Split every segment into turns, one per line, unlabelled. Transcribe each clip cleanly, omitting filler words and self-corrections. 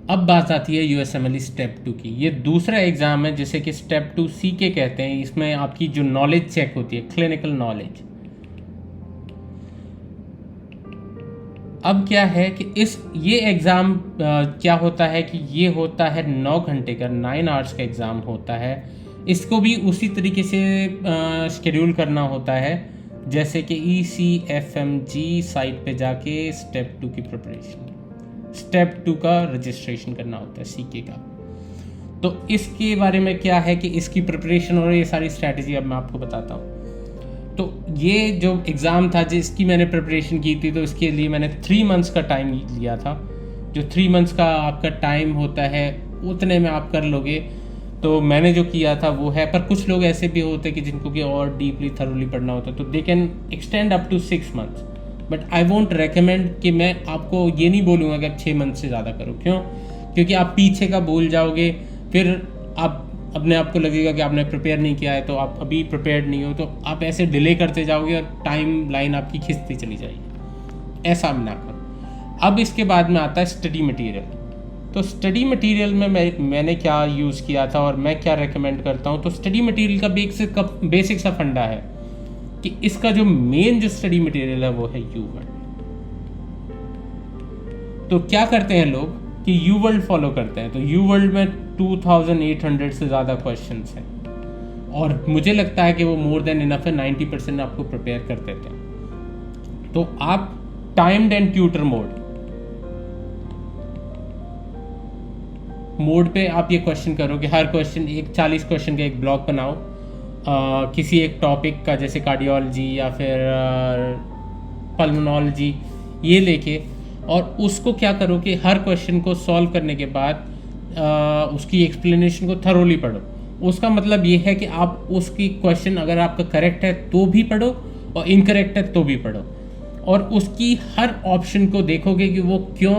अब बात आती है यूएसएमएल स्टेप 2 की। ये दूसरा एग्ज़ाम है जिसे कि स्टेप 2 सी के कहते हैं। इसमें आपकी जो नॉलेज चेक होती है, क्लिनिकल नॉलेज। अब क्या है कि ये एग्ज़ाम क्या होता है कि ये होता है 9 घंटे का, 9 आवर्स का एग्ज़ाम होता है। इसको भी उसी तरीके से शेड्यूल करना होता है जैसे कि ECFMG साइट पे जाके स्टेप 2 की प्रिपरेशन, स्टेप 2 का रजिस्ट्रेशन करना होता है सीके का। तो इसके बारे में क्या है कि इसकी प्रिपरेशन और ये सारी स्ट्रैटेजी अब मैं आपको बताता हूँ। तो ये जो एग्ज़ाम था जिसकी मैंने प्रिपरेशन की थी, तो इसके लिए मैंने 3 मंथ्स का टाइम लिया था। जो 3 मंथ्स का आपका टाइम होता है उतने में आप कर लोगे। तो मैंने जो किया था वो है, पर कुछ लोग ऐसे भी होते हैं कि जिनको कि और डीपली थरोली पढ़ना होता है, तो they can extend up to 6 months. But I won't recommend कि मैं आपको ये नहीं बोलूँगा कि आप 6 मंथ से ज़्यादा करो। क्यों? क्योंकि आप पीछे का भूल जाओगे, फिर आप अपने आप को लगेगा कि आपने प्रिपेयर नहीं किया है, तो आप अभी प्रिपेयर्ड नहीं हो, तो आप ऐसे डिले करते जाओगे और टाइम लाइन आपकी खिंचती चली जाएगी। ऐसा ना करो। अब इसके बाद में आता है स्टडी मटेरियल। तो स्टडी मटेरियल में मैंने क्या यूज़ किया था और मैं क्या रेकमेंड करता हूँ। तो स्टडी मटेरियल का बेसिक सा फंडा है कि इसका जो मेन जो स्टडी मटेरियल है वो है यूवर्ल्ड। तो क्या करते हैं लोग कि यूवर्ल्ड फॉलो करते हैं। तो यूवर्ल्ड में 2800 से ज़्यादा क्वेश्चंस हैं और मुझे लगता है कि वो मोर देन इनफ है, 90% आपको प्रिपेयर कर देते हैं। तो आप टाइम्ड एंड ट्यूटर मोड पे आप ये क्वेश्चन करो कि हर क्वेश्चन 40 क्वेश्चन का एक ब्लॉग बनाओ किसी एक टॉपिक का, जैसे कार्डियोलॉजी या फिर पल्मोनोलॉजी, ये लेके, और उसको क्या करो कि हर क्वेश्चन को सॉल्व करने के बाद उसकी एक्सप्लेनेशन को थरोली पढ़ो। उसका मतलब ये है कि आप उसकी क्वेश्चन अगर आपका करेक्ट है तो भी पढ़ो और इनकरेक्ट है तो भी पढ़ो, और उसकी हर ऑप्शन को देखोगे कि वो क्यों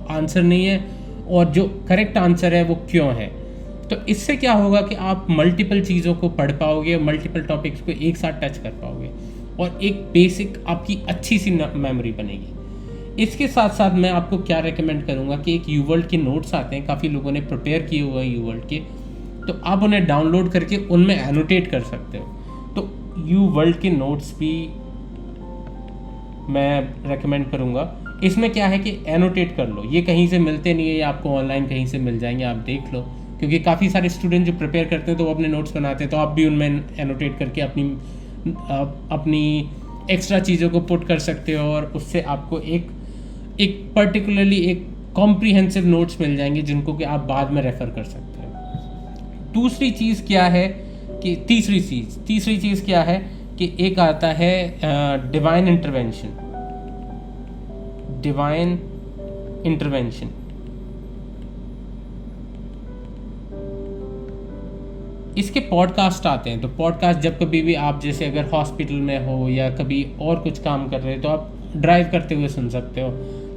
आंसर नहीं है और जो करेक्ट आंसर है वो क्यों है। तो इससे क्या होगा कि आप मल्टीपल चीज़ों को पढ़ पाओगे, मल्टीपल टॉपिक्स को एक साथ टच कर पाओगे और एक बेसिक आपकी अच्छी सी मेमोरी बनेगी। इसके साथ साथ मैं आपको क्या रेकमेंड करूँगा कि एक यूवर्ल्ड के नोट्स आते हैं, काफ़ी लोगों ने प्रिपेयर किए हुए हैं यूवर्ल्ड के, तो आप उन्हें डाउनलोड करके उनमें एनोटेट कर सकते हो। तो यूवर्ल्ड के नोट्स भी मैं रेकमेंड करूँगा। इसमें क्या है कि एनोटेट कर लो, ये कहीं से मिलते नहीं है, ये आपको ऑनलाइन कहीं से मिल जाएंगे, आप देख लो। क्योंकि काफ़ी सारे स्टूडेंट जो प्रिपेयर करते हैं तो वो अपने नोट्स बनाते हैं, तो आप भी उनमें एनोटेट करके अपनी एक्स्ट्रा चीज़ों को पुट कर सकते हो और उससे आपको एक पर्टिकुलरली एक कॉम्प्रिहेंसिव नोट्स मिल जाएंगे जिनको कि आप बाद में रेफ़र कर सकते हो। दूसरी चीज़ क्या है कि तीसरी चीज़ क्या है कि एक आता है डिवाइन इंटरवेंशन। इसके पॉडकास्ट आते हैं। तो पॉडकास्ट जब कभी भी आप, जैसे अगर हॉस्पिटल में हो या कभी और कुछ काम कर रहे हो, तो आप ड्राइव करते हुए सुन सकते हो,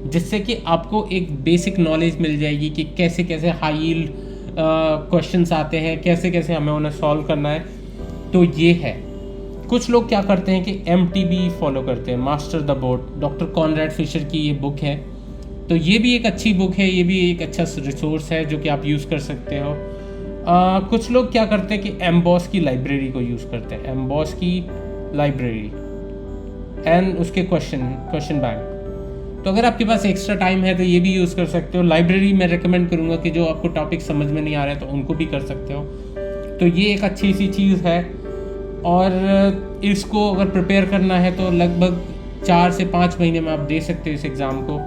जिससे कि आपको एक बेसिक नॉलेज मिल जाएगी कि कैसे कैसे हाई यील्ड क्वेश्चंस आते हैं, कैसे कैसे हमें उन्हें सॉल्व करना है। तो ये है। कुछ लोग क्या करते हैं कि MTB फॉलो करते हैं, master the boat, doctor Conrad Fischer की ये बुक है। तो ये भी एक अच्छी बुक है, ये भी एक अच्छा रिसोर्स है जो कि आप यूज़ कर सकते हो। कुछ लोग क्या करते हैं कि एम्बॉस की लाइब्रेरी को यूज़ करते हैं, एम्बॉस की लाइब्रेरी एंड उसके क्वेश्चन बैंक। तो अगर आपके पास एक्स्ट्रा टाइम है तो ये भी यूज़ कर सकते हो। लाइब्रेरी मैं रेकमेंड करूँगा कि जो आपको टॉपिक समझ में नहीं आ रहा है तो उनको भी कर सकते हो। तो ये एक अच्छी सी चीज़ है और इसको अगर प्रिपेयर करना है तो लगभग 4 से 5 महीने में आप दे सकते हो इस एग्ज़ाम को।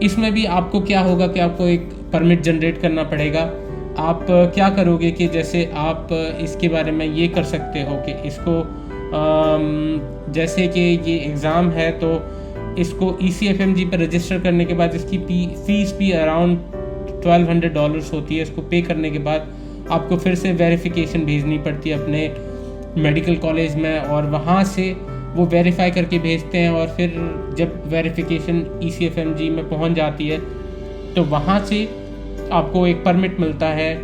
इसमें भी आपको क्या होगा कि आपको एक परमिट जनरेट करना पड़ेगा। आप क्या करोगे कि जैसे आप इसके बारे में ये कर सकते हो कि इसको जैसे कि ये एग्ज़ाम है तो इसको ECFMG पर रजिस्टर करने के बाद इसकी फ़ीस भी अराउंड $1200 होती है। इसको पे करने के बाद आपको फिर से वेरिफिकेशन भेजनी पड़ती है अपने मेडिकल कॉलेज में, और वहाँ से वो वेरीफाई करके भेजते हैं, और फिर जब वेरिफिकेशन ECFMG में पहुँच जाती है तो वहाँ से आपको एक परमिट मिलता है।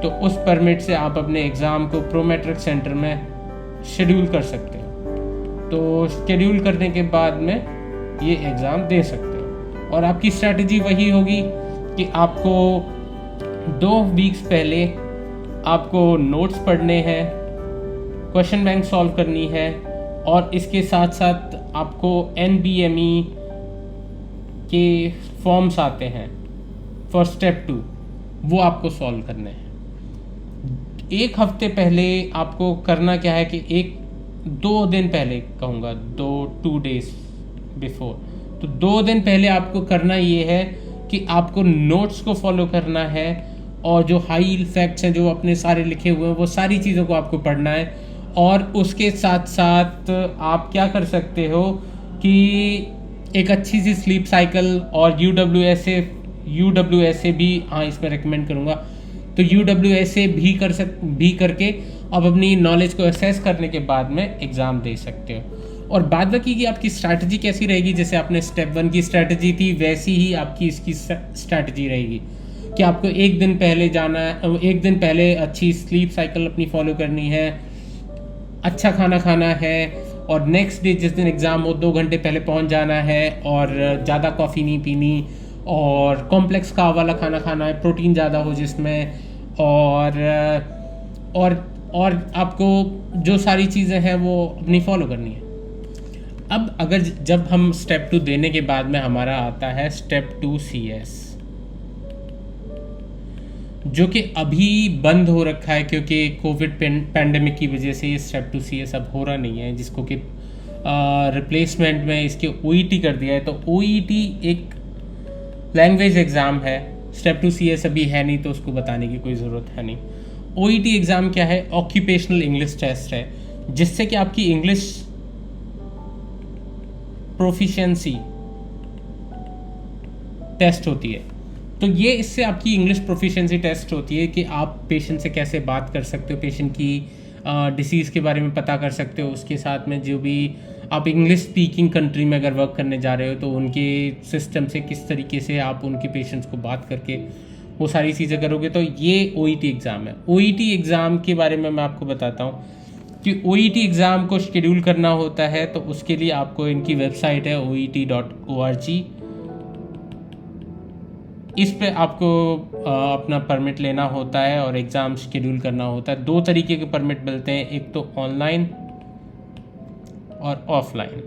तो उस परमिट से आप अपने एग्ज़ाम को प्रोमेट्रिक सेंटर में शेड्यूल कर सकते हो। तो शेड्यूल करने के बाद में ये एग्ज़ाम दे सकते हो, और आपकी स्ट्रैटेजी वही होगी कि आपको 2 वीक्स पहले आपको नोट्स पढ़ने हैं, क्वेश्चन बैंक सॉल्व करनी है, और इसके साथ साथ आपको NBME के फॉर्म्स आते हैं फॉर स्टेप 2, वो आपको सॉल्व करने हैं। 1 हफ्ते पहले आपको करना क्या है कि 2 दिन पहले कहूँगा, 2 डेज बिफोर, तो 2 दिन पहले आपको करना ये है कि आपको नोट्स को फॉलो करना है, और जो हाई फैक्ट्स हैं जो अपने सारे लिखे हुए हैं वो सारी चीज़ों को आपको पढ़ना है। और उसके साथ साथ आप क्या कर सकते हो कि एक अच्छी सी स्लीप साइकिल और UWSA भी, हाँ इसमें रेकमेंड करूँगा, तो UWSA भी करके आप अपनी नॉलेज को एसेस करने के बाद में एग्ज़ाम दे सकते हो। और बाद बाकी की आपकी स्ट्रैटेजी कैसी रहेगी, जैसे आपने स्टेप 1 की स्ट्रैटेजी थी वैसी ही आपकी इसकी स्ट्रैटेजी रहेगी कि आपको 1 दिन पहले जाना है, 1 दिन पहले अच्छी स्लीप साइकिल अपनी फॉलो करनी है, अच्छा खाना खाना है, और नेक्स्ट डे जिस दिन एग्ज़ाम हो 2 घंटे पहले पहुंच जाना है, और ज़्यादा कॉफ़ी नहीं पीनी, और कॉम्प्लेक्स कार्ब वाला खाना खाना है, प्रोटीन ज़्यादा हो जिसमें, और आपको जो सारी चीज़ें हैं वो अपनी फॉलो करनी है। अब अगर जब हम स्टेप 2 देने के बाद में हमारा आता है स्टेप 2 CS, जो कि अभी बंद हो रखा है क्योंकि कोविड पैंडेमिक की वजह से ये स्टेप 2 CS अब हो रहा नहीं है, जिसको कि रिप्लेसमेंट में इसके OET कर दिया है। तो OET एक लैंग्वेज एग्ज़ाम है, स्टेप 2 CS अभी है नहीं, तो उसको बताने की कोई ज़रूरत है नहीं। OET एग्ज़ाम क्या है? ऑक्यूपेशनल इंग्लिश टेस्ट है, जिससे कि आपकी इंग्लिश प्रोफिशिएंसी टेस्ट होती है। तो ये इससे आपकी इंग्लिश प्रोफिशिएंसी टेस्ट होती है कि आप पेशेंट से कैसे बात कर सकते हो, पेशेंट की डिसीज़ के बारे में पता कर सकते हो, उसके साथ में जो भी आप इंग्लिश स्पीकिंग कंट्री में अगर वर्क करने जा रहे हो तो उनके सिस्टम से किस तरीके से आप उनके पेशेंट्स को बात करके वो सारी चीज़ें करोगे। तो ये OET एग्ज़ाम है। OET एग्ज़ाम के बारे में मैं आपको बताता हूँ कि OET एग्ज़ाम को शेड्यूल करना होता है, तो उसके लिए आपको इनकी वेबसाइट है oet.org, इस पे आपको अपना परमिट लेना होता है और एग्ज़ाम शेड्यूल करना होता है। 2 तरीके के परमिट मिलते हैं, एक तो ऑनलाइन और ऑफलाइन।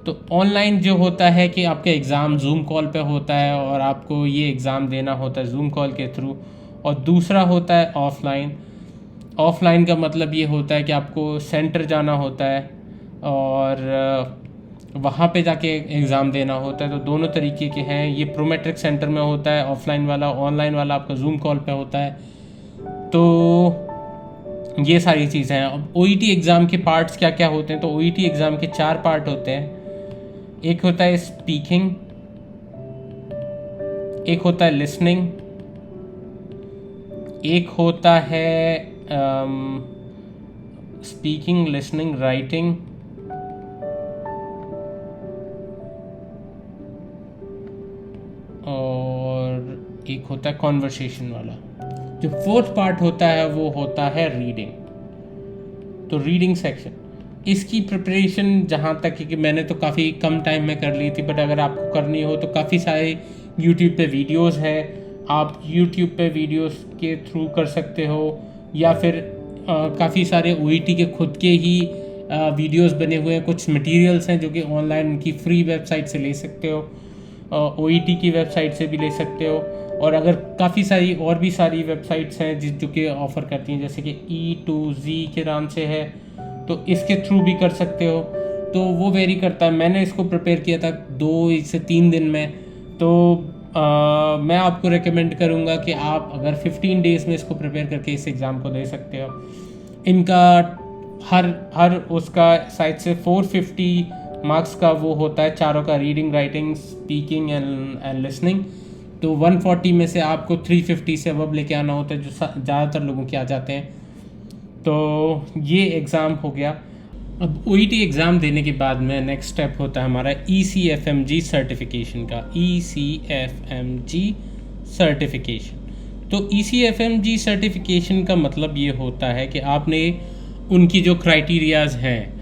तो ऑनलाइन जो होता है कि आपका एग्ज़ाम जूम कॉल पे होता है और आपको ये एग्ज़ाम देना होता है जूम कॉल के थ्रू, और दूसरा होता है ऑफलाइन। ऑफलाइन का मतलब ये होता है कि आपको सेंटर जाना होता है और वहाँ पे जाके एग्ज़ाम देना होता है। तो दोनों तरीके के हैं, ये प्रोमेट्रिक सेंटर में होता है ऑफलाइन वाला, ऑनलाइन वाला आपका जूम कॉल पे होता है। तो ये सारी चीज़ें हैं। अब OET एग्ज़ाम के पार्ट्स क्या क्या होते हैं, तो OET एग्ज़ाम के 4 पार्ट होते हैं। एक होता है स्पीकिंग, एक होता है लिसनिंग, एक होता है स्पीकिंग, लिसनिंग, राइटिंग, और एक होता है कॉन्वर्सेशन वाला। जो 4th पार्ट होता है वो होता है रीडिंग। तो रीडिंग सेक्शन, इसकी प्रिपरेशन जहाँ तक है कि मैंने तो काफ़ी कम टाइम में कर ली थी, बट अगर आपको करनी हो तो काफ़ी सारे YouTube पे वीडियोस हैं, आप YouTube पे वीडियोस के थ्रू कर सकते हो, या फिर काफ़ी सारे OET के खुद के ही वीडियोस बने हुए हैं, कुछ मटेरियल्स हैं जो कि ऑनलाइन उनकी फ्री वेबसाइट से ले सकते हो, OET की वेबसाइट से भी ले सकते हो, और अगर काफ़ी सारी और भी सारी वेबसाइट्स हैं जो कि ऑफ़र करती हैं, जैसे कि E2Z के नाम से है, तो इसके थ्रू भी कर सकते हो। तो वो वेरी करता है। मैंने इसको प्रिपेयर किया था 2 से 3 दिन में, तो मैं आपको रेकमेंड करूँगा कि आप अगर 15 डेज़ में इसको प्रिपेयर करके इस एग्ज़ाम को दे सकते हो। इनका हर उसका साइड से 450 मार्क्स का वो होता है, चारों का, reading, writing, speaking and listening. तो 140 में से आपको 350 से अबव लेके आना होता है, जो ज़्यादातर लोगों के आ जाते हैं। तो ये एग्ज़ाम हो गया। अब OET एग्ज़ाम देने के बाद में नेक्स्ट स्टेप होता है हमारा ECFMG सर्टिफिकेशन का। ECFMG सर्टिफिकेशन, तो ECFMG सर्टिफिकेशन का मतलब ये होता है कि आपने उनकी जो क्राइटेरियाज़ हैं,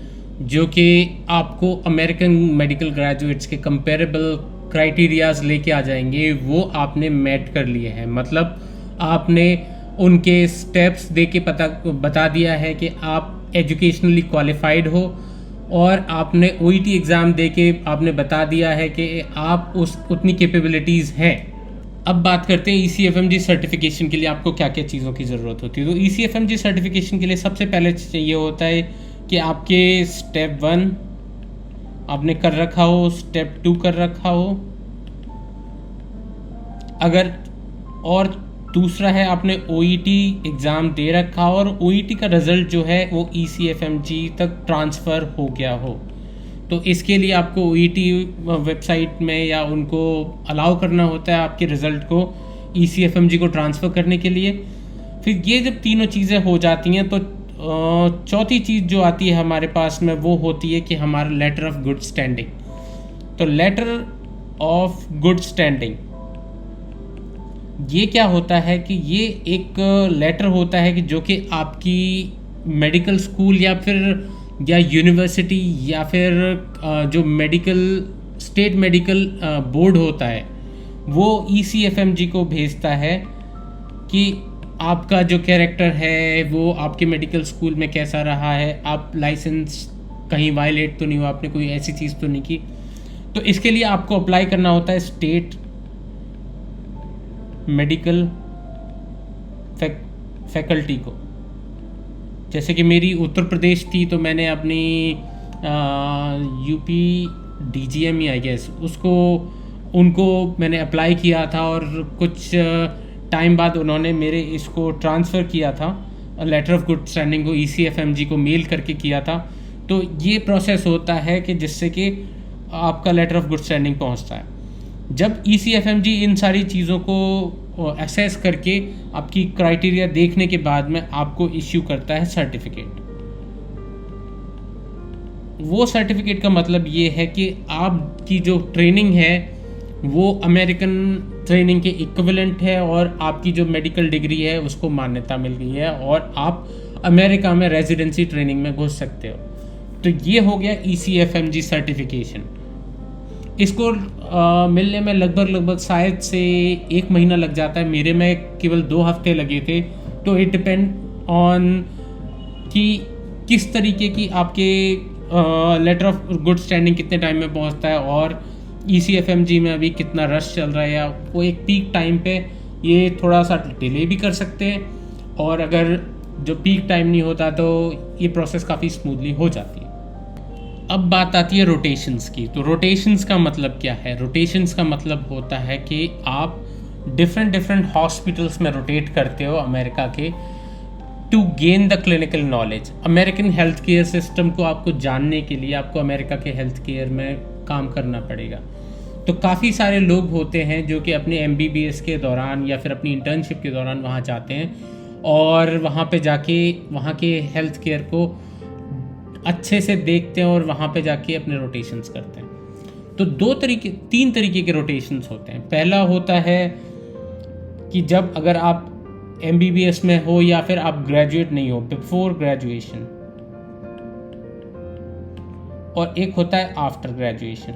जो कि आपको अमेरिकन मेडिकल ग्रेजुएट्स के कंपेरेबल क्राइटेरियाज लेके आ जाएंगे वो आपने मेट कर लिए हैं, मतलब आपने उनके स्टेप्स दे के बता दिया है कि आप एजुकेशनली क्वालिफाइड हो, और आपने ओईटी एग्ज़ाम दे के आपने बता दिया है कि आप उतनी कैपेबिलिटीज़ हैं। अब बात करते हैं ECFMG सर्टिफिकेशन के लिए आपको क्या क्या चीज़ों की ज़रूरत होती है। तो ECFMG सर्टिफिकेशन के लिए सबसे पहले चाहिए होता है कि आपके स्टेप 1 आपने कर रखा हो, स्टेप 2 कर रखा हो, अगर और दूसरा है आपने OET एग्ज़ाम दे रखा हो और OET का रिज़ल्ट जो है वो ECFMG तक ट्रांसफ़र हो गया हो। तो इसके लिए आपको OET वेबसाइट में या उनको अलाउ करना होता है आपके रिज़ल्ट को ECFMG को ट्रांसफ़र करने के लिए। फिर ये जब तीनों चीज़ें हो जाती हैं तो चौथी चीज़ जो आती है हमारे पास में वो होती है कि हमारा लेटर ऑफ गुड स्टैंडिंग। तो लेटर ऑफ गुड स्टैंडिंग ये क्या होता है कि ये एक लेटर होता है कि जो कि आपकी मेडिकल स्कूल या यूनिवर्सिटी या फिर जो स्टेट मेडिकल बोर्ड होता है वो ECFMG को भेजता है कि आपका जो कैरेक्टर है वो आपके मेडिकल स्कूल में कैसा रहा है, आप लाइसेंस कहीं वायलेट तो नहीं हुआ, आपने कोई ऐसी चीज़ तो नहीं की। तो इसके लिए आपको अप्लाई करना होता है स्टेट मेडिकल फैकल्टी को। जैसे कि मेरी उत्तर प्रदेश थी तो मैंने अपनी UP DGM आई गेस उनको मैंने अप्लाई किया था और कुछ टाइम बाद उन्होंने मेरे इसको ट्रांसफ़र किया था, लेटर ऑफ गुड स्टैंडिंग को ECFMG को मेल करके किया था। तो ये प्रोसेस होता है कि जिससे कि आपका लेटर ऑफ गुड स्टैंडिंग पहुंचता है। जब ECFMG इन सारी चीज़ों को असेस करके आपकी क्राइटेरिया देखने के बाद में आपको इश्यू करता है सर्टिफिकेट। वो सर्टिफिकेट का मतलब ये है कि आपकी जो ट्रेनिंग है वो अमेरिकन ट्रेनिंग के इक्विवेलेंट है और आपकी जो मेडिकल डिग्री है उसको मान्यता मिल गई है और आप अमेरिका में रेजिडेंसी ट्रेनिंग में घुस सकते हो। तो ये हो गया ECFMG सर्टिफिकेशन। इसको मिलने में लगभग शायद से 1 महीना लग जाता है। मेरे में केवल 2 हफ्ते लगे थे। तो इट डिपेंड ऑन कि किस तरीके की आपके लेटर ऑफ गुड स्टैंडिंग कितने टाइम में पहुंचता है और ECFMG में अभी कितना रश चल रहा है, या वो एक पीक टाइम पे ये थोड़ा सा डिले भी कर सकते हैं, और अगर जो पीक टाइम नहीं होता तो ये प्रोसेस काफ़ी स्मूथली हो जाती है। अब बात आती है रोटेशंस की। तो रोटेशंस का मतलब क्या है? रोटेशंस का मतलब होता है कि आप डिफरेंट हॉस्पिटल्स में रोटेट करते हो अमेरिका के, to gain the clinical knowledge. American health care system को आपको जानने के लिए आपको अमेरिका के हेल्थ केयर में काम करना पड़ेगा। तो काफ़ी सारे लोग होते हैं जो कि अपने MBBS के दौरान या फिर अपनी इंटर्नशिप के दौरान वहाँ जाते हैं और वहाँ पे जाके वहाँ के हेल्थ केयर को अच्छे से देखते हैं और वहाँ पे जाके अपने रोटेशंस करते हैं। तो 3 तरीके के रोटेशंस होते हैं। पहला होता है कि जब अगर आप MBBS में हो या फिर आप ग्रेजुएट नहीं हो, बिफोर ग्रेजुएशन, और एक होता है आफ्टर ग्रेजुएशन।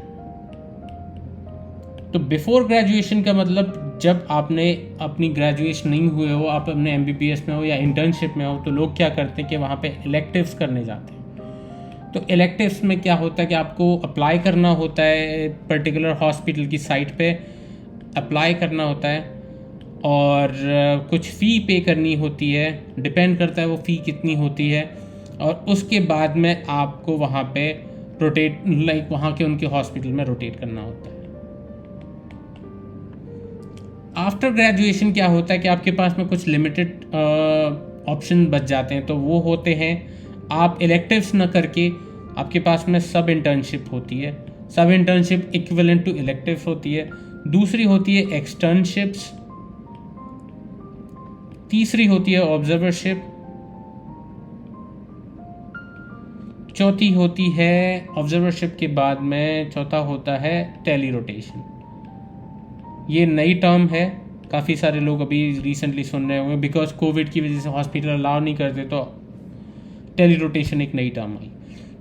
तो बिफोर ग्रेजुएशन का मतलब जब आपने अपनी ग्रेजुएशन नहीं हुए हो, आप अपने MBBS में हो या इंटर्नशिप में हो, तो लोग क्या करते हैं कि वहाँ पे इलेक्टिव्स करने जाते हैं। तो इलेक्टिव्स में क्या होता है कि आपको अप्लाई करना होता है, पर्टिकुलर हॉस्पिटल की साइट पे अप्लाई करना होता है और कुछ फ़ी पे करनी होती है, डिपेंड करता है वो फ़ी कितनी होती है, और उसके बाद में आपको वहाँ पे वहाँ के उनके हॉस्पिटल में रोटेट करना होता है। आफ्टर ग्रेजुएशन क्या होता है कि आपके पास में कुछ लिमिटेड ऑप्शन बच जाते हैं। तो वो होते हैं, आप इलेक्टिव्स न करके आपके पास में सब इंटर्नशिप होती है। सब इंटर्नशिप इक्विवेलेंट टू इलेक्टिव्स होती है। दूसरी होती है एक्सटर्नशिप्स, तीसरी होती है ऑब्जर्वरशिप, चौथी होती है ऑब्जर्वरशिप के बाद में चौथा होता है टेली रोटेशन। ये नई टर्म है, काफ़ी सारे लोग अभी रिसेंटली सुन रहे होंगे, बिकॉज कोविड की वजह से हॉस्पिटल अलाउ नहीं करते, तो टेली रोटेशन एक नई टर्म आई।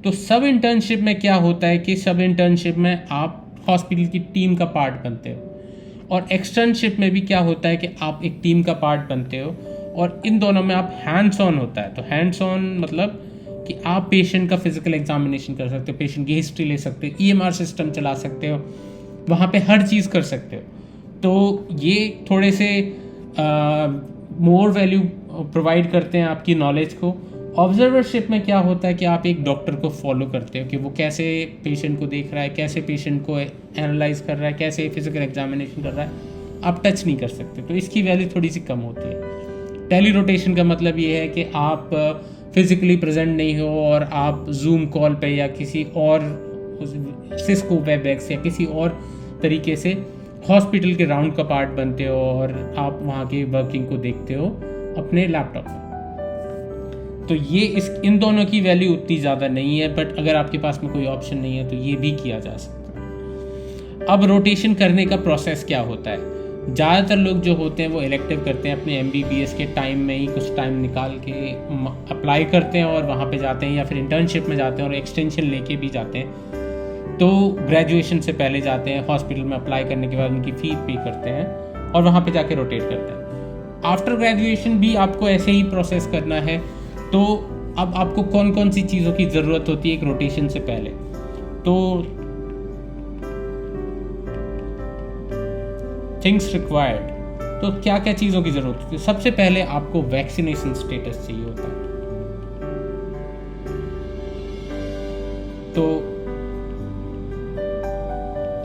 तो सब इंटर्नशिप में क्या होता है कि सब इंटर्नशिप में आप हॉस्पिटल की टीम का पार्ट बनते हो। और एक्सटर्नशिप में भी क्या होता है कि आप एक टीम का पार्ट बनते हो, और इन दोनों में आप हैंड्स ऑन होता है। तो हैंड्स ऑन मतलब कि आप पेशेंट का फिजिकल एग्जामिनेशन कर सकते हो, पेशेंट की हिस्ट्री ले सकते हो, EMR सिस्टम चला सकते हो, वहाँ पे हर चीज़ कर सकते हो। तो ये थोड़े से मोर वैल्यू प्रोवाइड करते हैं आपकी नॉलेज को। ऑब्जर्वरशिप में क्या होता है कि आप एक डॉक्टर को फॉलो करते हो कि वो कैसे पेशेंट को देख रहा है, कैसे पेशेंट को एनालाइज कर रहा है, कैसे फिजिकल एग्जामिनेशन कर रहा है, आप टच नहीं कर सकते, तो इसकी वैल्यू थोड़ी सी कम होती है। टेली रोटेशन का मतलब ये है कि आप फिजिकली प्रेजेंट नहीं हो और आप जूम कॉल पे या किसी और सिस्को वेबएक्स या किसी और तरीके से हॉस्पिटल के राउंड का पार्ट बनते हो और आप वहाँ की वर्किंग को देखते हो अपने लैपटॉप में। तो ये इन दोनों की वैल्यू उतनी ज़्यादा नहीं है, बट अगर आपके पास में कोई ऑप्शन नहीं है तो ये भी किया जा सकता है। अब रोटेशन करने का प्रोसेस क्या होता है? ज़्यादातर लोग जो होते हैं वो इलेक्टिव करते हैं, अपने MBBS के टाइम में ही कुछ टाइम निकाल के अप्लाई करते हैं और वहाँ पे जाते हैं, या फिर इंटर्नशिप में जाते हैं और एक्सटेंशन लेके भी जाते हैं। तो ग्रेजुएशन से पहले जाते हैं, हॉस्पिटल में अप्लाई करने के बाद उनकी फ़ी पे करते हैं और वहाँ पे जाके रोटेट करते हैं। आफ्टर ग्रेजुएशन भी आपको ऐसे ही प्रोसेस करना है। तो अब आपको कौन कौन सी चीज़ों की ज़रूरत होती है एक रोटेशन से पहले? तो थिंग्स रिक्वायर्ड, तो क्या क्या चीज़ों की ज़रूरत होती है? सबसे पहले आपको वैक्सीनेशन स्टेटस चाहिए होता है। तो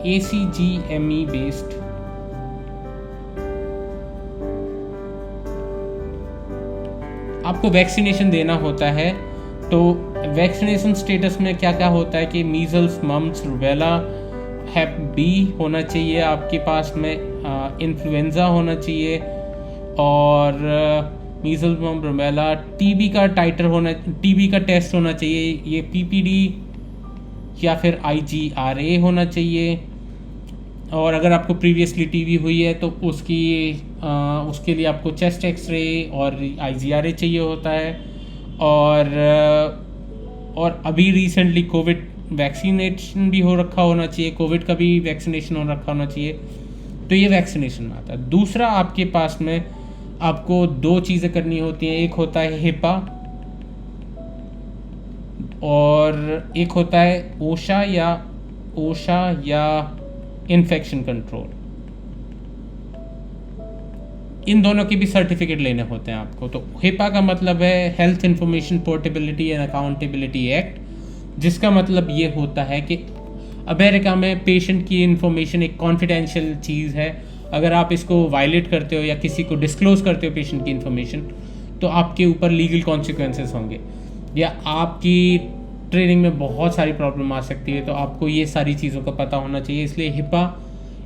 ACGME बेस्ड आपको वैक्सीनेशन देना होता है। तो वैक्सीनेशन स्टेटस में क्या क्या होता है कि मीजल्स, मम्प्स, रूबेला, हैप बी होना चाहिए आपके पास में, इन्फ्लुएंजा होना चाहिए, और मीजल्स, मम्प्स, रूबेला, टीबी का टाइटर होना, टीबी का टेस्ट होना चाहिए, ये PPD या फिर IGRA होना चाहिए। और अगर आपको प्रीवियसली टीबी हुई है तो उसके लिए आपको चेस्ट एक्सरे और IGRA चाहिए होता है। और अभी रिसेंटली कोविड वैक्सीनेशन भी हो रखा होना चाहिए, कोविड का भी वैक्सीनेशन हो रखा होना चाहिए। तो ये वैक्सीनेशन में आता है। दूसरा, आपके पास में आपको 2 चीज़ें करनी होती हैं। एक होता है HIPAA और एक होता है OSHA या इन्फेक्शन कंट्रोल। इन दोनों की भी सर्टिफिकेट लेने होते हैं आपको। तो HIPAA का मतलब है health information portability and accountability act, जिसका मतलब ये होता है कि अमेरिका में पेशेंट की इंफॉर्मेशन एक कॉन्फिडेंशियल चीज़ है। अगर आप इसको वायलेट करते हो या किसी को डिस्क्लोज करते हो पेशेंट की इंफॉर्मेशन, तो आपके ऊपर लीगल कॉन्सिक्वेंसेस होंगे या आपकी ट्रेनिंग में बहुत सारी प्रॉब्लम आ सकती है। तो आपको ये सारी चीज़ों का पता होना चाहिए। इसलिए HIPAA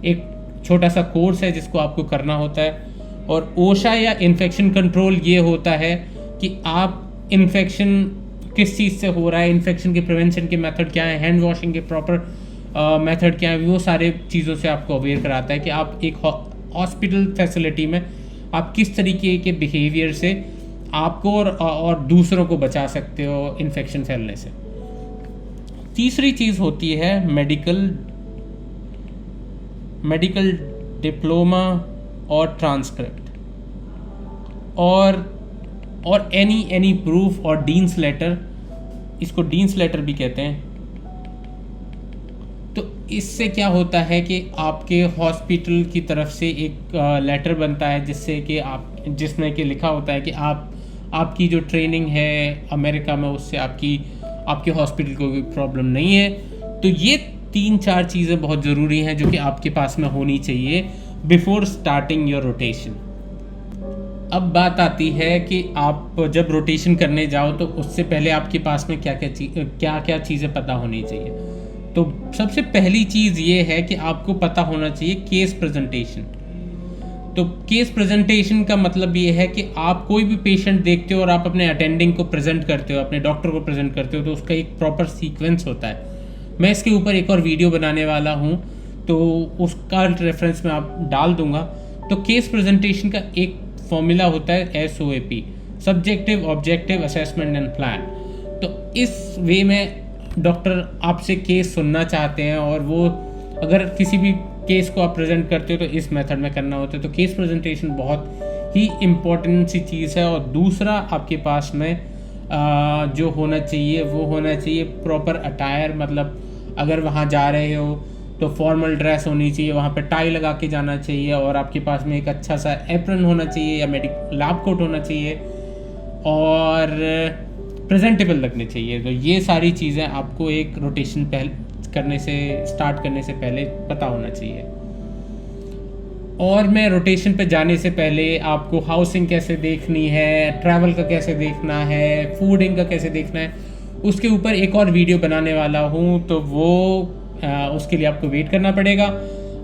एक छोटा सा कोर्स है जिसको आपको करना होता है। और OSHA या इन्फेक्शन कंट्रोल ये होता है कि आप इन्फेक्शन किस चीज़ से हो रहा है, इन्फेक्शन के प्रिवेंशन के मेथड क्या है, हैंड वॉशिंग के प्रॉपर मेथड क्या है, वो सारे चीज़ों से आपको अवेयर कराता है कि आप एक हॉस्पिटल फैसिलिटी में आप किस तरीके के बिहेवियर से आपको और दूसरों को बचा सकते हो इन्फेक्शन फैलने से। तीसरी चीज़ होती है मेडिकल डिप्लोमा और ट्रांसक्रिप्ट और एनी प्रूफ और डीन्स लेटर, इसको डीन्स लेटर भी कहते हैं। तो इससे क्या होता है कि आपके हॉस्पिटल की तरफ से एक लेटर बनता है जिसमें कि लिखा होता है कि आपकी जो ट्रेनिंग है अमेरिका में उससे आपके हॉस्पिटल को कोई प्रॉब्लम नहीं है। तो ये 3-4 चीज़ें बहुत ज़रूरी हैं जो कि आपके पास में होनी चाहिए बिफोर स्टार्टिंग योर रोटेशन। अब बात आती है कि आप जब रोटेशन करने जाओ तो उससे पहले आपके पास में क्या क्या चीज़ें पता होनी चाहिए। तो सबसे पहली चीज़ ये है कि आपको पता होना चाहिए केस प्रेजेंटेशन। तो केस प्रेजेंटेशन का मतलब ये है कि आप कोई भी पेशेंट देखते हो और आप अपने अटेंडिंग को प्रेजेंट करते हो, अपने डॉक्टर को प्रेजेंट करते हो, तो उसका एक प्रॉपर सीक्वेंस होता है। मैं इसके ऊपर एक और वीडियो बनाने वाला हूँ, तो उसका रेफरेंस मैं आप डाल दूंगा। तो केस प्रेजेंटेशन का एक फॉर्मूला होता है SOAP, subjective objective assessment and plan. तो इस वे में डॉक्टर आपसे केस सुनना चाहते हैं और वो अगर किसी भी केस को आप प्रेजेंट करते हो तो इस मेथड में करना होता है। तो केस प्रेजेंटेशन बहुत ही इम्पोर्टेंट सी चीज़ है। और दूसरा आपके पास में जो होना चाहिए वो होना चाहिए प्रॉपर अटायर, मतलब अगर वहाँ जा रहे हो तो फॉर्मल ड्रेस होनी चाहिए, वहाँ पे टाई लगा के जाना चाहिए, और आपके पास में एक अच्छा सा एप्रन होना चाहिए या मेडिकल लैब कोट होना चाहिए, और प्रेजेंटेबल लगने चाहिए। तो ये सारी चीज़ें आपको एक रोटेशन स्टार्ट करने से पहले पता होना चाहिए। और मैं रोटेशन पे जाने से पहले आपको हाउसिंग कैसे देखनी है, ट्रैवल का कैसे देखना है, फूडिंग का कैसे देखना है, उसके ऊपर एक और वीडियो बनाने वाला हूँ। तो वो उसके लिए आपको वेट करना पड़ेगा।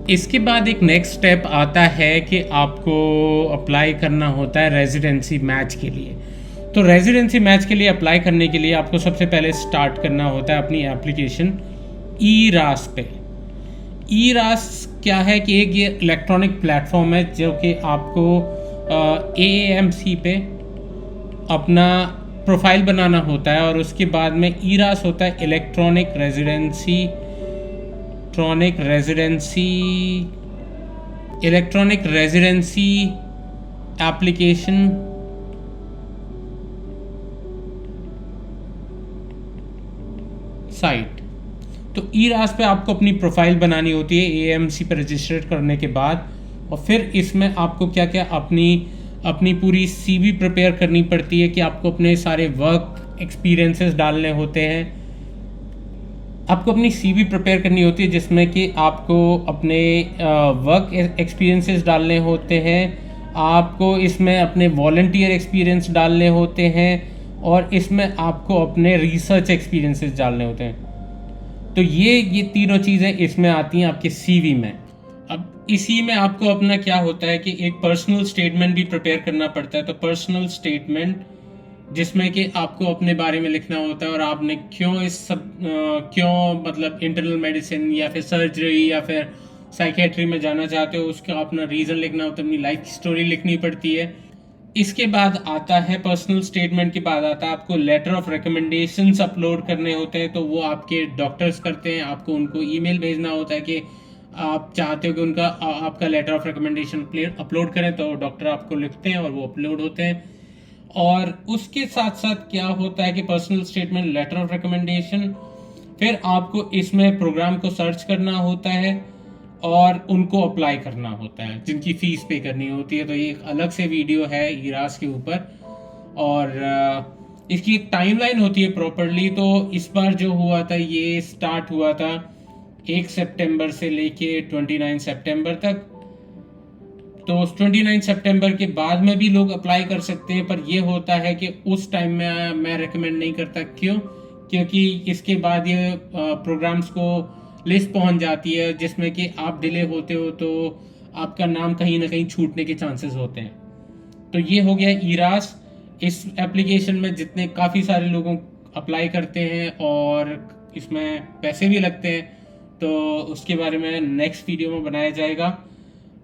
इसके बाद एक नेक्स्ट स्टेप आता है कि आपको अप्लाई करना होता है रेजिडेंसी मैच के लिए। तो रेजिडेंसी मैच के लिए अप्लाई करने के लिए आपको सबसे पहले स्टार्ट करना होता है अपनी एप्लीकेशन ई-रास पे। ई-रास क्या है कि एक ये इलेक्ट्रॉनिक प्लेटफॉर्म है जो कि आपको AAMC पे अपना प्रोफाइल बनाना होता है, और उसके बाद में ई-रास होता है इलेक्ट्रॉनिक रेजिडेंसी एप्लीकेशन साइट। तो ई-रास पे आपको अपनी प्रोफाइल बनानी होती है AAMC पर रजिस्टर करने के बाद, और फिर इसमें आपको क्या क्या अपनी पूरी CV प्रिपेयर करनी पड़ती है कि आपको अपने सारे वर्क एक्सपीरियंसेस डालने होते हैं। आपको अपनी CV प्रिपेयर करनी होती है जिसमें कि आपको अपने वर्क एक्सपीरियंसेस डालने होते हैं, आपको इसमें अपने वॉलंटियर एक्सपीरियंस डालने होते हैं, और इसमें आपको अपने रिसर्च एक्सपीरियंसेस डालने होते हैं। तो ये तीनों चीज़ें इसमें आती हैं आपके CV में। अब इसी में आपको अपना क्या होता है कि एक पर्सनल स्टेटमेंट भी प्रिपेयर करना पड़ता है। तो पर्सनल स्टेटमेंट जिसमें कि आपको अपने बारे में लिखना होता है, और आपने क्यों मतलब इंटरनल मेडिसिन या फिर सर्जरी या फिर साइकेट्री में जाना चाहते हो, उसका अपना रीज़न लिखना होता है, अपनी लाइफ स्टोरी लिखनी पड़ती है। इसके बाद आता है पर्सनल स्टेटमेंट के बाद आता है आपको लेटर ऑफ रिकमेंडेशंस अपलोड करने होते हैं। तो वो आपके डॉक्टर्स करते हैं, आपको उनको ईमेल भेजना होता है कि आप चाहते हो कि आपका लेटर ऑफ रिकमेंडेशन अपलोड करें, तो डॉक्टर आपको लिखते हैं और वो अपलोड होते हैं। और उसके साथ साथ क्या होता है कि personal statement, letter of recommendation, फिर आपको इसमें प्रोग्राम को सर्च करना होता है और उनको अप्लाई करना होता है जिनकी फ़ीस पे करनी होती है। तो ये एक अलग से वीडियो है ई-रास के ऊपर, और इसकी एक टाइमलाइन होती है प्रॉपरली। तो इस बार जो हुआ था, ये स्टार्ट हुआ था 1 सितंबर से लेके 29 सितंबर तक। तो 29 सितंबर के बाद में भी लोग अप्लाई कर सकते हैं, पर ये होता है कि उस टाइम में मैं रेकमेंड नहीं करता। क्योंकि इसके बाद ये प्रोग्राम्स को लिस्ट पहुंच जाती है जिसमें कि आप डिले होते हो तो आपका नाम कहीं ना कहीं छूटने के चांसेस होते हैं। तो ये हो गया ई-रास। इस एप्लीकेशन में जितने काफ़ी सारे लोगों अप्लाई करते हैं और इसमें पैसे भी लगते हैं, तो उसके बारे में नेक्स्ट वीडियो में बनाया जाएगा।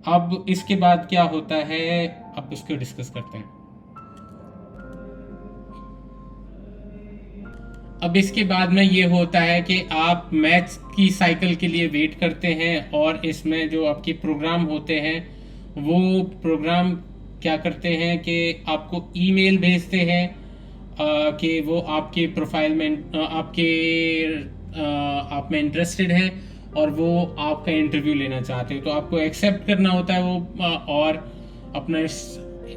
अब इसके बाद क्या होता है, अब इसको डिस्कस करते हैं। अब इसके बाद में ये होता है कि आप मैच की साइकिल के लिए वेट करते हैं, और इसमें जो आपके प्रोग्राम होते हैं वो प्रोग्राम क्या करते हैं कि आपको ईमेल भेजते हैं कि वो आपके प्रोफाइल में आप में इंटरेस्टेड हैं और वो आपका इंटरव्यू लेना चाहते हो। तो आपको एक्सेप्ट करना होता है वो, और अपना इस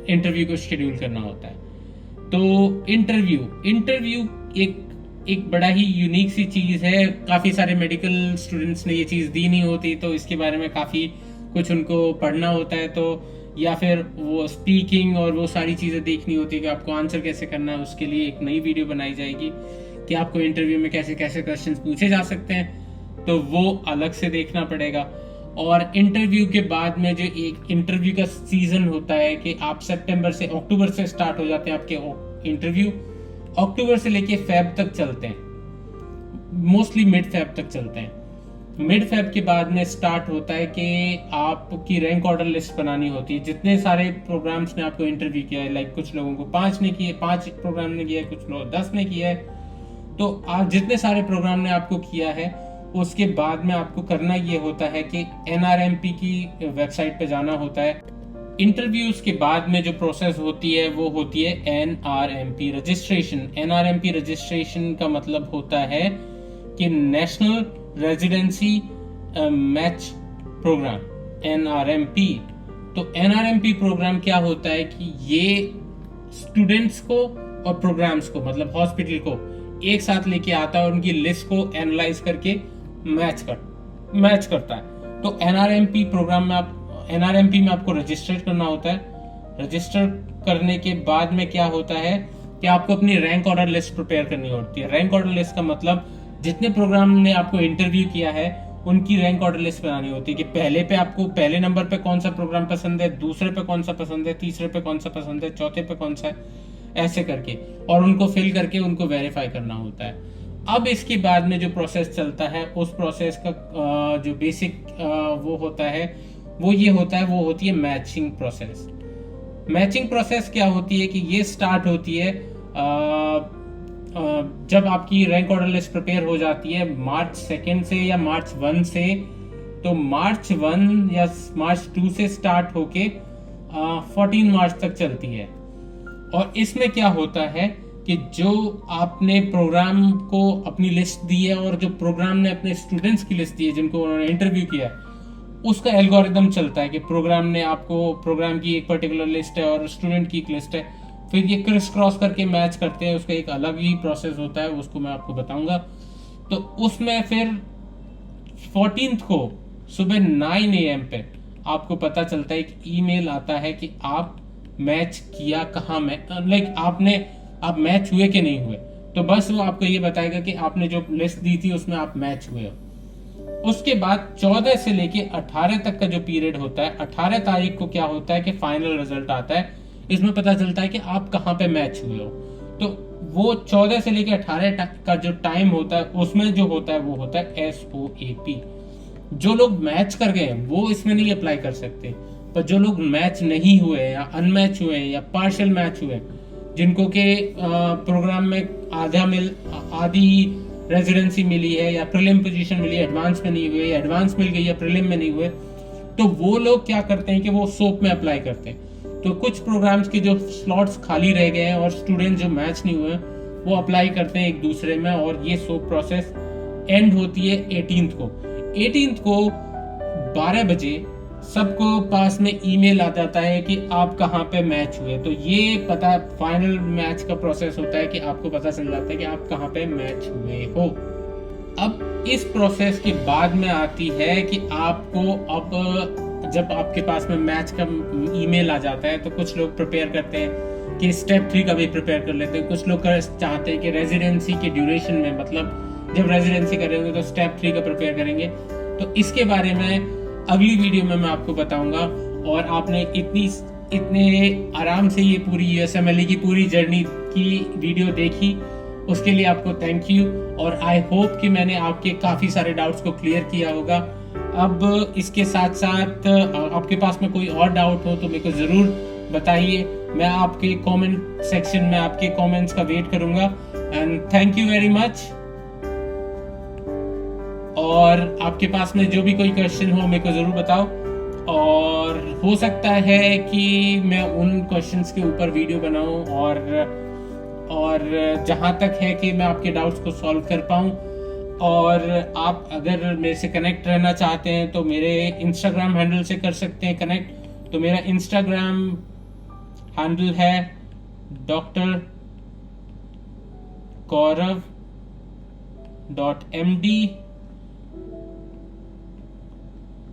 इंटरव्यू को शेड्यूल करना होता है। तो इंटरव्यू एक बड़ा ही यूनिक सी चीज़ है। काफ़ी सारे मेडिकल स्टूडेंट्स ने ये चीज़ दी नहीं होती, तो इसके बारे में काफ़ी कुछ उनको पढ़ना होता है, तो या फिर वो स्पीकिंग और वो सारी चीज़ें देखनी होती है कि आपको आंसर कैसे करना है। उसके लिए एक नई वीडियो बनाई जाएगी कि आपको इंटरव्यू में कैसे कैसे क्वेश्चंस पूछे जा सकते हैं, तो वो अलग से देखना पड़ेगा। और इंटरव्यू के बाद में जो एक इंटरव्यू का सीजन होता है कि आप अक्टूबर से स्टार्ट हो जाते हैं आपके इंटरव्यू, अक्टूबर से लेके फेब तक चलते हैं, मोस्टली मिड फेब तक चलते हैं। मिड फेब के बाद में स्टार्ट होता है कि आपकी रैंक ऑर्डर लिस्ट बनानी होती है। जितने सारे प्रोग्राम्स ने आपको इंटरव्यू किया है, लाइक कुछ लोगों को 5 ने किए, 5 प्रोग्राम ने किया है, कुछ लोग 10 ने किया है। तो आप जितने सारे प्रोग्राम ने आपको किया है उसके बाद में आपको करना ये होता है कि NRMP की वेबसाइट पे जाना होता है। इंटरव्यूज के बाद में जो प्रोसेस होती है वो होती है NRMP रजिस्ट्रेशन। NRMP रजिस्ट्रेशन का मतलब होता है कि national residency match program, NRMP। तो NRMP प्रोग्राम क्या होता है कि ये स्टूडेंट्स को और प्रोग्राम्स को, मतलब हॉस्पिटल को एक साथ लेके आता है और उनकी लिस्ट को एनालाइज करके मैच करता है। तो NRMP प्रोग्राम में NRMP में आपको रजिस्टर करना होता है। रजिस्टर करने के बाद में क्या होता है कि आपको अपनी रैंक ऑर्डर लिस्ट प्रिपेयर करनी होती है। रैंक ऑर्डर लिस्ट का मतलब जितने प्रोग्राम ने आपको इंटरव्यू किया है उनकी रैंक ऑर्डर लिस्ट बनानी होती है कि पहले पे आपको पहले नंबर पे कौन सा प्रोग्राम पसंद है, दूसरे पे कौन सा पसंद है, तीसरे पे कौन सा पसंद है, चौथे पे कौन सा है, ऐसे करके, और उनको फिल करके उनको वेरीफाई करना होता है। अब इसके बाद में जो प्रोसेस चलता है उस प्रोसेस का जो बेसिक वो होता है वो ये होता है, वो होती है मैचिंग प्रोसेस। मैचिंग प्रोसेस क्या होती है कि ये स्टार्ट होती है जब आपकी रैंक ऑर्डर लिस्ट प्रिपेयर हो जाती है मार्च 2 से या मार्च 1 से। तो मार्च 1 या मार्च 2 से स्टार्ट होके 14 मार्च तक चलती है। और इसमें क्या होता है कि जो आपने प्रोग्राम को अपनी लिस्ट दी है और जो प्रोग्राम ने अपने स्टूडेंट्स की लिस्ट दी है जिनको उन्होंने इंटरव्यू किया है, उसका एल्गोरिदम चलता है कि प्रोग्राम ने आपको, प्रोग्राम की एक पर्टिकुलर लिस्ट है और स्टूडेंट की एक लिस्ट है, फिर ये क्रिस क्रॉस करके मैच करते हैं। उसका एक अलग ही प्रोसेस होता है, उसको मैं आपको बताऊंगा। तो उसमें फिर 14 को सुबह 9 AM पे आपको पता चलता है, एक ईमेल आता है कि आप मैच किया कहाँ में, लाइक आप मैच हुए कि नहीं हुए। तो बस वो आपको ये बताएगा कि आपने जो लिस्ट दी थी उसमें आप मैच हुए हो। उसके बाद 14 से लेके 18 तक का जो पीरियड होता है, 18 तारीख को क्या होता है कि फाइनल रिजल्ट आता है। इसमें पता चलता है कि आप कहाँ पे मैच हुए हो। तो वो 14 से लेके 18 तक का जो टाइम होता है उसमें जो होता है वो होता है SOAP। जो लोग मैच कर गए हैं वो इसमें नहीं अप्लाई कर सकते, पर जो लोग मैच नहीं हुए या अनमैच हुए या पार्शियल मैच हुए, जिनको के प्रोग्राम में आधी रेजिडेंसी मिली है या प्रीलिम पोजीशन मिली है, एडवांस में नहीं हुए, या एडवांस मिल गई या प्रीलिम में नहीं हुए, तो वो लोग क्या करते हैं कि वो सोप में अप्लाई करते हैं। तो कुछ प्रोग्राम्स के जो स्लॉट्स खाली रह गए हैं और स्टूडेंट जो मैच नहीं हुए वो अप्लाई करते हैं एक दूसरे में, और ये सोप प्रोसेस एंड होती है 18 को। 18 को 12 बजे सबको पास में ईमेल आ जाता है कि आप कहाँ पे मैच हुए। तो ये पता, फाइनल मैच का प्रोसेस होता है कि आपको पता चल जाता है कि आप कहाँ पे मैच हुए हो। अब इस प्रोसेस के बाद में आती है कि आपको, अब जब आपके पास में मैच का ईमेल आ जाता है तो कुछ लोग प्रिपेयर करते हैं कि स्टेप 3 का भी प्रिपेयर कर लेते हैं। कुछ लोग चाहते हैं कि रेजिडेंसी के ड्यूरेशन में, मतलब जब रेजिडेंसी करेंगे तो स्टेप 3 का प्रिपेयर करेंगे। तो इसके बारे में अगली वीडियो में मैं आपको बताऊंगा। और आपने इतने आराम से ये पूरी USMLE की पूरी जर्नी की वीडियो देखी, उसके लिए आपको थैंक यू। और आई होप कि मैंने आपके काफ़ी सारे डाउट्स को क्लियर किया होगा। अब इसके साथ साथ आपके पास में कोई और डाउट हो तो मेरे को ज़रूर बताइए। मैं आपके कमेंट सेक्शन में आपके कमेंट्स का वेट करूंगा। And thank you very much. और आपके पास में जो भी कोई क्वेश्चन हो मेरे को ज़रूर बताओ, और हो सकता है कि मैं उन क्वेश्चंस के ऊपर वीडियो बनाऊं, और जहाँ तक है कि मैं आपके डाउट्स को सॉल्व कर पाऊं। और आप अगर मेरे से कनेक्ट रहना चाहते हैं तो मेरे इंस्टाग्राम हैंडल से कर सकते हैं कनेक्ट। तो मेरा इंस्टाग्राम हैंडल है drgaurav.md,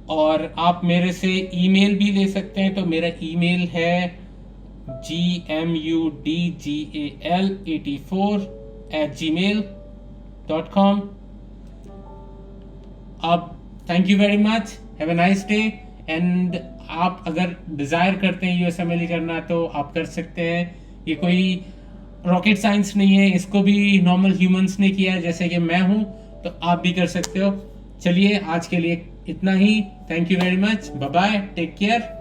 और आप मेरे से ईमेल भी ले सकते हैं। तो मेरा ईमेल है gmudgal84@gmail.com। अब thank you very much, have a nice day. And आप अगर डिजायर करते हैं USMLE करना तो आप कर सकते हैं। ये कोई रॉकेट साइंस नहीं है, इसको भी नॉर्मल ह्यूमंस ने किया है जैसे कि मैं हूं, तो आप भी कर सकते हो। चलिए आज के लिए इतना ही। Thank you very much, bye bye, take care.